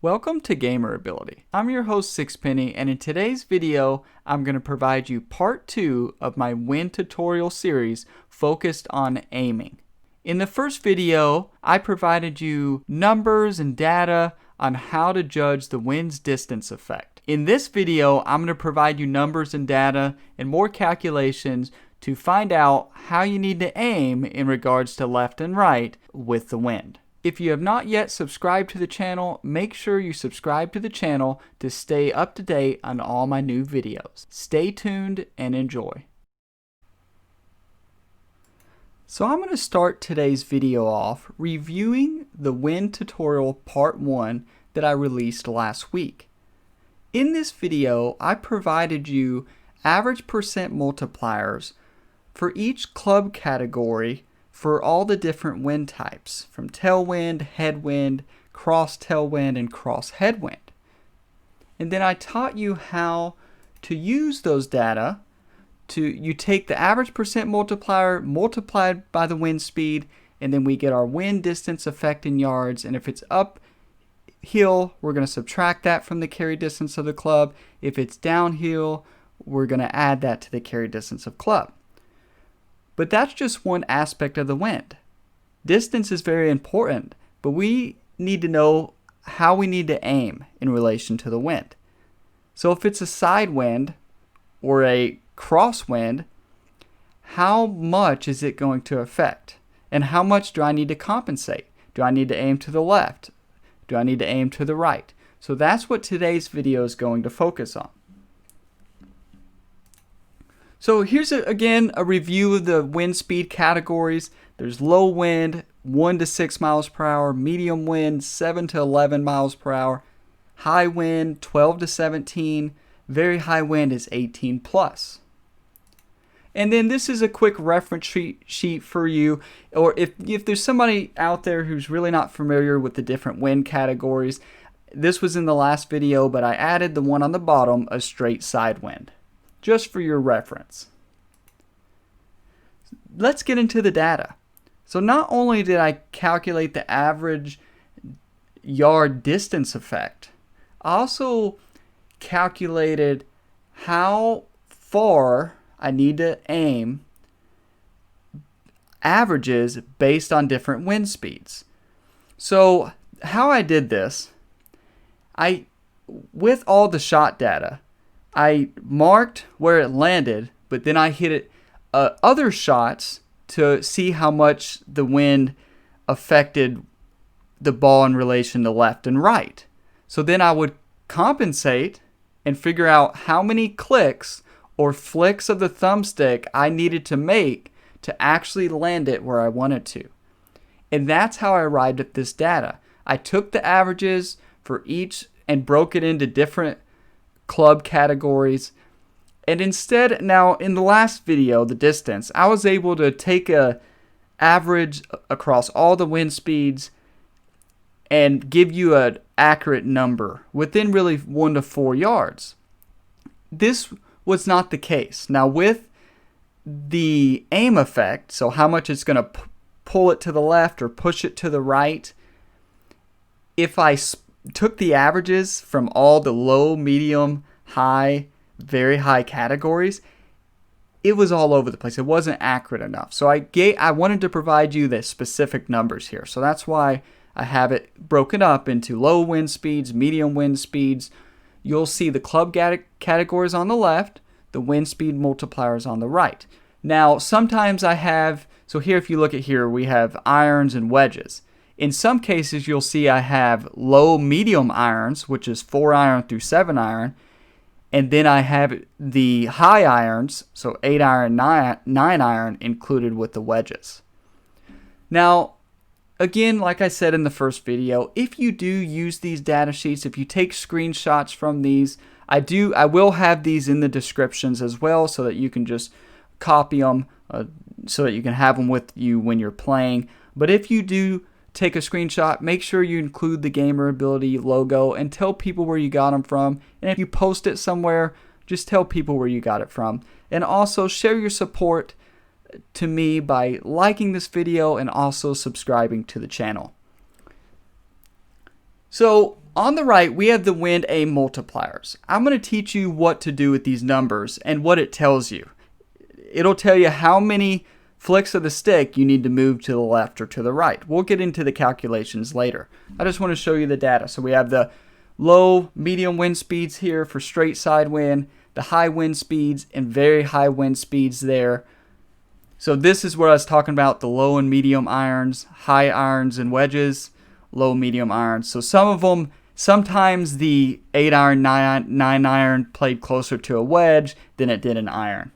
Welcome to Gamer Ability. I'm your host Sixpenny, and in today's video I'm going to provide you part 2 of my wind tutorial series focused on aiming. In the first video I provided you numbers and data on how to judge the wind's distance effect. In this video I'm going to provide you numbers and data and more calculations to find out how you need to aim in regards to left and right with the wind. If you have not yet subscribed to the channel, make sure you subscribe to the channel to stay up to date on all my new videos. Stay tuned and enjoy. So I'm going to start today's video off reviewing the wind tutorial part 1 that I released last week. In this video, I provided you average percent multipliers for each club category for all the different wind types, from tailwind, headwind, cross tailwind, and cross headwind. And then I taught you how to use those data you take the average percent multiplier multiplied by the wind speed, and then we get our wind distance effect in yards. And if it's uphill, we're going to subtract that from the carry distance of the club. If it's downhill, we're going to add that to the carry distance of club. But that's just one aspect of the wind. Distance is very important, but we need to know how we need to aim in relation to the wind. So if it's a side wind or a crosswind, how much is it going to affect? And how much do I need to compensate? Do I need to aim to the left? Do I need to aim to the right? So that's what today's video is going to focus on. So here's again a review of the wind speed categories. There's low wind, 1 to 6 miles per hour, medium wind, 7 to 11 miles per hour, high wind, 12 to 17, very high wind is 18 plus. And then this is a quick reference sheet for you, or if there's somebody out there who's really not familiar with the different wind categories, this was in the last video, but I added the one on the bottom, a straight side wind, just for your reference. Let's get into the data. So not only did I calculate the average yard distance effect, I also calculated how far I need to aim averages based on different wind speeds. So how I did this, with all the shot data, I marked where it landed, but then I hit it other shots to see how much the wind affected the ball in relation to left and right. So then I would compensate and figure out how many clicks or flicks of the thumbstick I needed to make to actually land it where I wanted to. And that's how I arrived at this data. I took the averages for each and broke it into different club categories. And instead, now in the last video, the distance, I was able to take a average across all the wind speeds and give you an accurate number within really 1 to 4 yards. This was not the case. Now with the aim effect, so how much it's going to pull it to the left or push it to the right, if I took the averages from all the low, medium, high, very high categories, it was all over the place. It wasn't accurate enough. So I wanted to provide you the specific numbers here. So that's why I have it broken up into low wind speeds, medium wind speeds. You'll see the club categories on the left, the wind speed multipliers on the right. Now, sometimes I have, so here if you look at here, we have irons and wedges. In some cases, you'll see I have low medium irons, which is 4 iron through 7 iron. And then I have the high irons, so 8 iron, 9 iron included with the wedges. Now, again, like I said in the first video, if you do use these data sheets, if you take screenshots from these, I will have these in the descriptions as well so that you can just copy them so that you can have them with you when you're playing. But if you do take a screenshot, make sure you include the Gamer Ability logo and tell people where you got them from. And if you post it somewhere, just tell people where you got it from. And also share your support to me by liking this video and also subscribing to the channel. So On the right, we have the wind aim multipliers. I'm going to teach you what to do with these numbers and what it tells you. It'll tell you how many flicks of the stick you need to move to the left or to the right. We'll get into the calculations later. I just want to show you the data. So we have the low, medium wind speeds here for straight side wind, the high wind speeds and very high wind speeds there. So this is where I was talking about the low and medium irons, high irons and wedges, low, medium irons. So some of them, sometimes the 8 iron, 9 iron played closer to a wedge than it did an iron.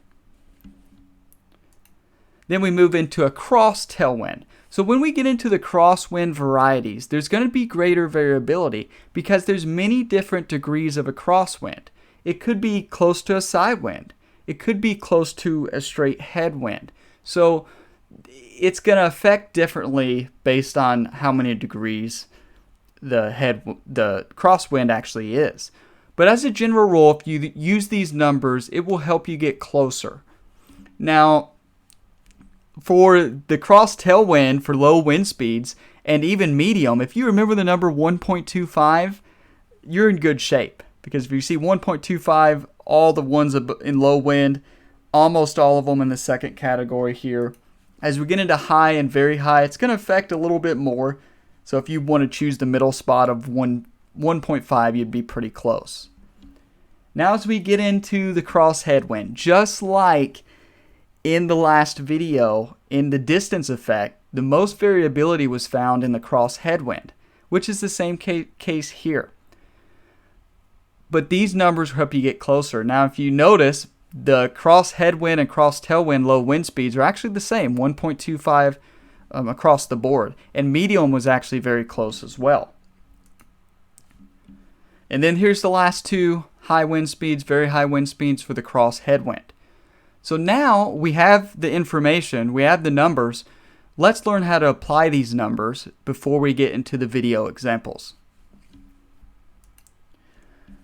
Then we move into a cross tailwind. So when we get into the crosswind varieties, there's going to be greater variability because there's many different degrees of a crosswind. It could be close to a side wind. It could be close to a straight headwind. So it's going to affect differently based on how many degrees the crosswind actually is. But as a general rule, if you use these numbers, it will help you get closer. Now, for the cross tailwind for low wind speeds and even medium, if you remember the number 1.25, you're in good shape. Because if you see 1.25, all the ones in low wind, almost all of them in the second category here. As we get into high and very high, it's going to affect a little bit more. So if you want to choose the middle spot of 1.5, you'd be pretty close. Now as we get into the cross headwind, just like in the last video, in the distance effect, the most variability was found in the cross headwind, which is the same case here. But these numbers help you get closer. Now, if you notice, the cross headwind and cross tailwind low wind speeds are actually the same, 1.25 across the board. And medium was actually very close as well. And then here's the last two high wind speeds, very high wind speeds for the cross headwind. So now we have the information, we have the numbers. Let's learn how to apply these numbers before we get into the video examples.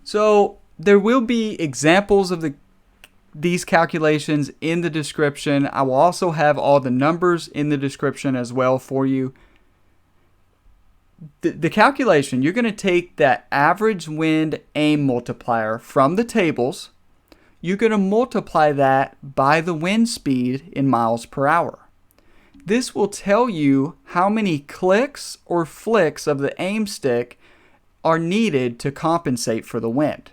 So there will be examples of these calculations in the description. I will also have all the numbers in the description as well for you. The calculation, you're going to take that average wind aim multiplier from the tables. You're going to multiply that by the wind speed in miles per hour. This will tell you how many clicks or flicks of the aim stick are needed to compensate for the wind.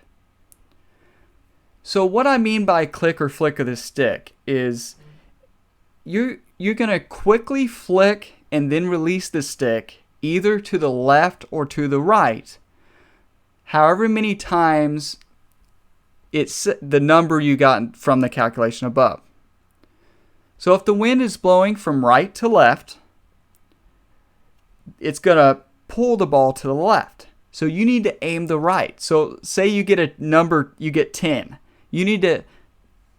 So what I mean by click or flick of the stick is you're going to quickly flick and then release the stick either to the left or to the right, however many times it's the number you got from the calculation above. So if the wind is blowing from right to left, it's going to pull the ball to the left. So you need to aim the right. So say you get a number, you get 10. You need to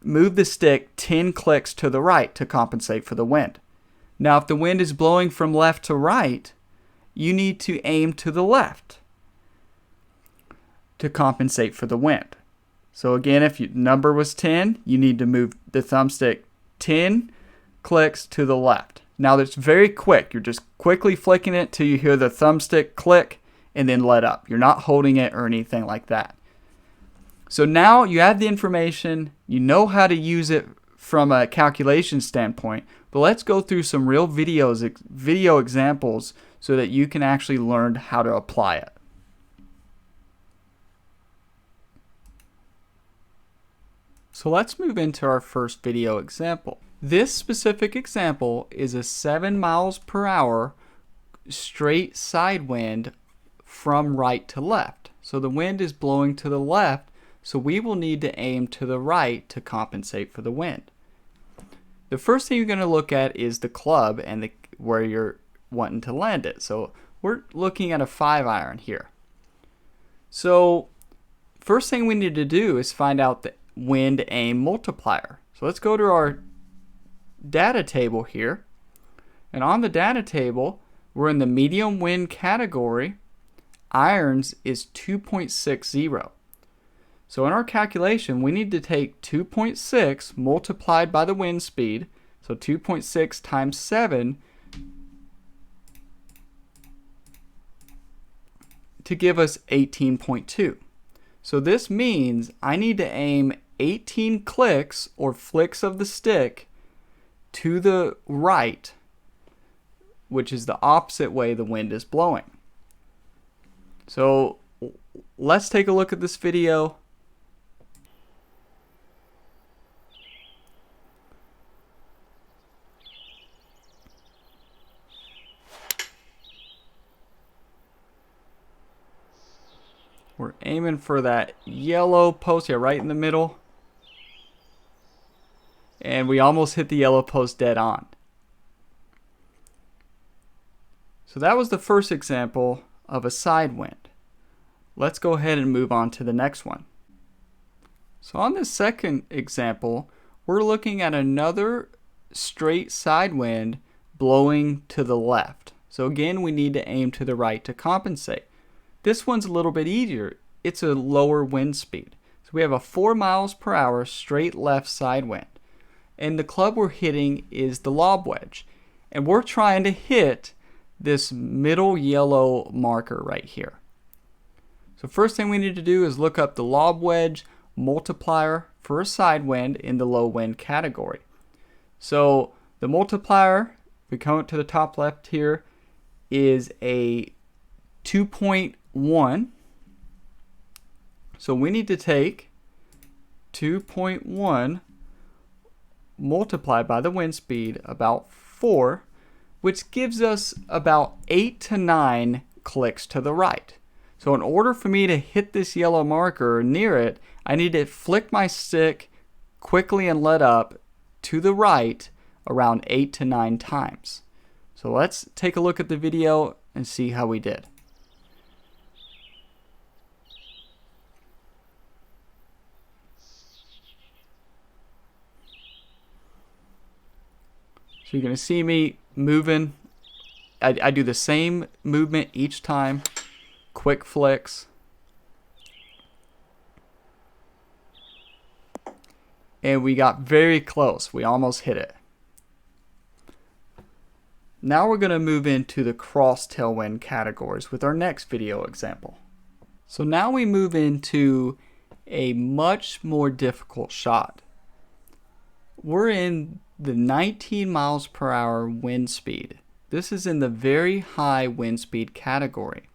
move the stick 10 clicks to the right to compensate for the wind. Now if the wind is blowing from left to right, you need to aim to the left to compensate for the wind. So again, if your number was 10, you need to move the thumbstick 10 clicks to the left. Now that's very quick. You're just quickly flicking it till you hear the thumbstick click and then let up. You're not holding it or anything like that. So now you have the information. You know how to use it from a calculation standpoint. But let's go through some real video examples so that you can actually learn how to apply it. So let's move into our first video example. This specific example is a 7 miles per hour straight side wind from right to left. So the wind is blowing to the left, so we will need to aim to the right to compensate for the wind. The first thing you're going to look at is the club and where you're wanting to land it. So we're looking at a 5 iron here. So first thing we need to do is find out the wind aim multiplier. So let's go to our data table here. And on the data table, we're in the medium wind category. Irons is 2.60. So in our calculation, we need to take 2.6 multiplied by the wind speed. So 2.6 times 7 to give us 18.2. So this means I need to aim 18 clicks or flicks of the stick to the right, which is the opposite way the wind is blowing. So let's take a look at this video. We're aiming for that yellow post here, right in the middle. And we almost hit the yellow post dead on. So that was the first example of a side wind. Let's go ahead and move on to the next one. So on this second example, we're looking at another straight side wind blowing to the left. So again, we need to aim to the right to compensate. This one's a little bit easier. It's a lower wind speed. So we have a 4 miles per hour straight left side wind. And the club we're hitting is the lob wedge. And we're trying to hit this middle yellow marker right here. So first thing we need to do is look up the lob wedge multiplier for a side wind in the low wind category. So the multiplier, if we come up to the top left here, is a 2.1. So we need to take 2.1 multiplied by the wind speed, about 4, which gives us about 8 to 9 clicks to the right. So in order for me to hit this yellow marker near it, I need to flick my stick quickly and let up to the right around 8 to 9 times. So let's take a look at the video and see how we did. So you're going to see me moving. I do the same movement each time. Quick flicks. And we got very close. We almost hit it. Now we're going to move into the cross tailwind categories with our next video example. So now we move into a much more difficult shot. We're in the 19 miles per hour wind speed. This is in the very high wind speed category.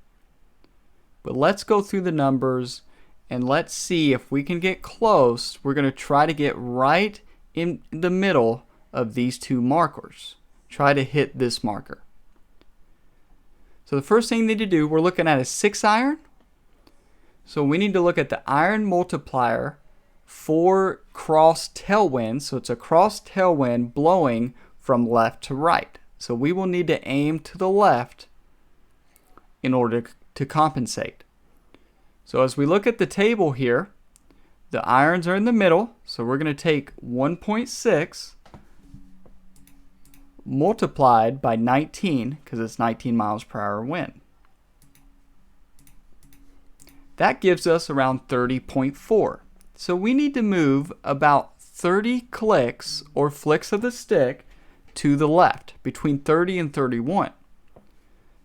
But let's go through the numbers and let's see if we can get close. We're going to try to get right in the middle of these two markers. Try to hit this marker. So the first thing we need to do, we're looking at a 6 iron. So we need to look at the iron multiplier for cross tailwind. So it's a cross tailwind blowing from left to right. So we will need to aim to the left in order to compensate. So as we look at the table here, the irons are in the middle. So we're going to take 1.6 multiplied by 19, because it's 19 miles per hour wind. That gives us around 30.4. So we need to move about 30 clicks or flicks of the stick to the left, between 30 and 31.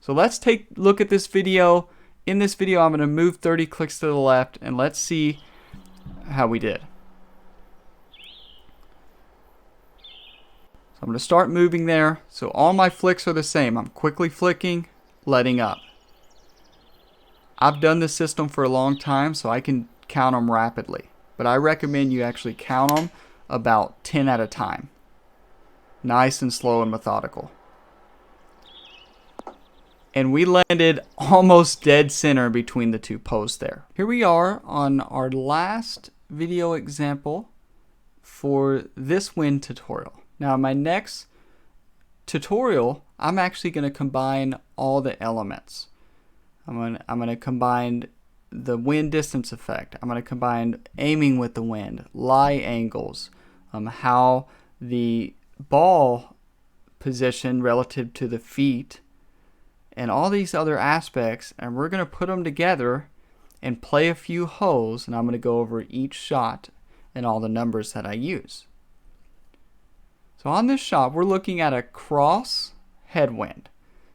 So let's take a look at this video. In this video, I'm going to move 30 clicks to the left, and let's see how we did. So I'm going to start moving there. So all my flicks are the same. I'm quickly flicking, letting up. I've done this system for a long time, so I can count them rapidly. But I recommend you actually count them about 10 at a time. Nice and slow and methodical. And we landed almost dead center between the two posts there. Here we are on our last video example for this wind tutorial. Now in my next tutorial, I'm actually going to combine all the elements. I'm going to combine the wind distance effect. I'm going to combine aiming with the wind, lie angles, how the ball position relative to the feet, and all these other aspects, and we're going to put them together and play a few holes, and I'm going to go over each shot and all the numbers that I use. So on this shot, we're looking at a cross headwind.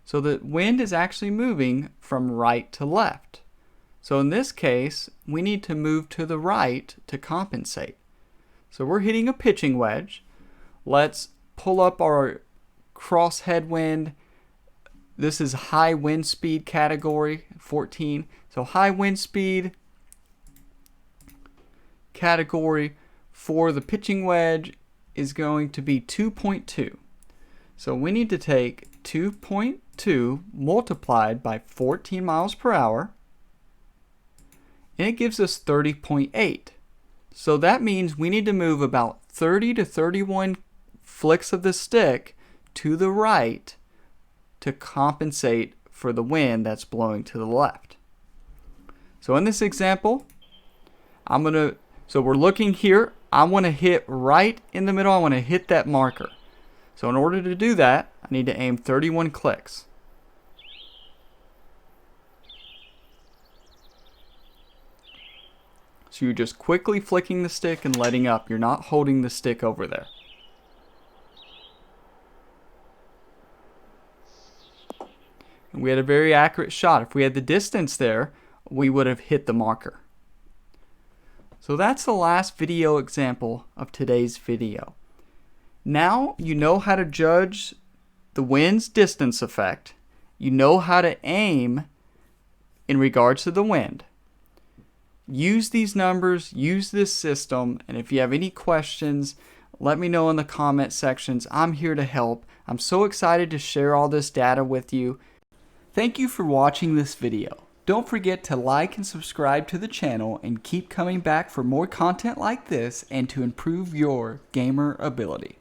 So the wind is actually moving from right to left. So in this case, we need to move to the right to compensate. So we're hitting a pitching wedge. Let's pull up our cross headwind. This is high wind speed category 14. So high wind speed category for the pitching wedge is going to be 2.2. So we need to take 2.2 multiplied by 14 miles per hour, and it gives us 30.8. So that means we need to move about 30 to 31 flicks of the stick to the right to compensate for the wind that's blowing to the left. So in this example, so we're looking here, I want to hit right in the middle, I want to hit that marker. So in order to do that, I need to aim 31 clicks. So you're just quickly flicking the stick and letting up. You're not holding the stick over there. And we had a very accurate shot. If we had the distance there, we would have hit the marker. So that's the last video example of today's video. Now you know how to judge the wind's distance effect. You know how to aim in regards to the wind. Use these numbers, use this system, and if you have any questions, let me know in the comment sections. I'm here to help. I'm so excited to share all this data with you. Thank you for watching this video. Don't forget to like and subscribe to the channel and keep coming back for more content like this and to improve your gamer ability.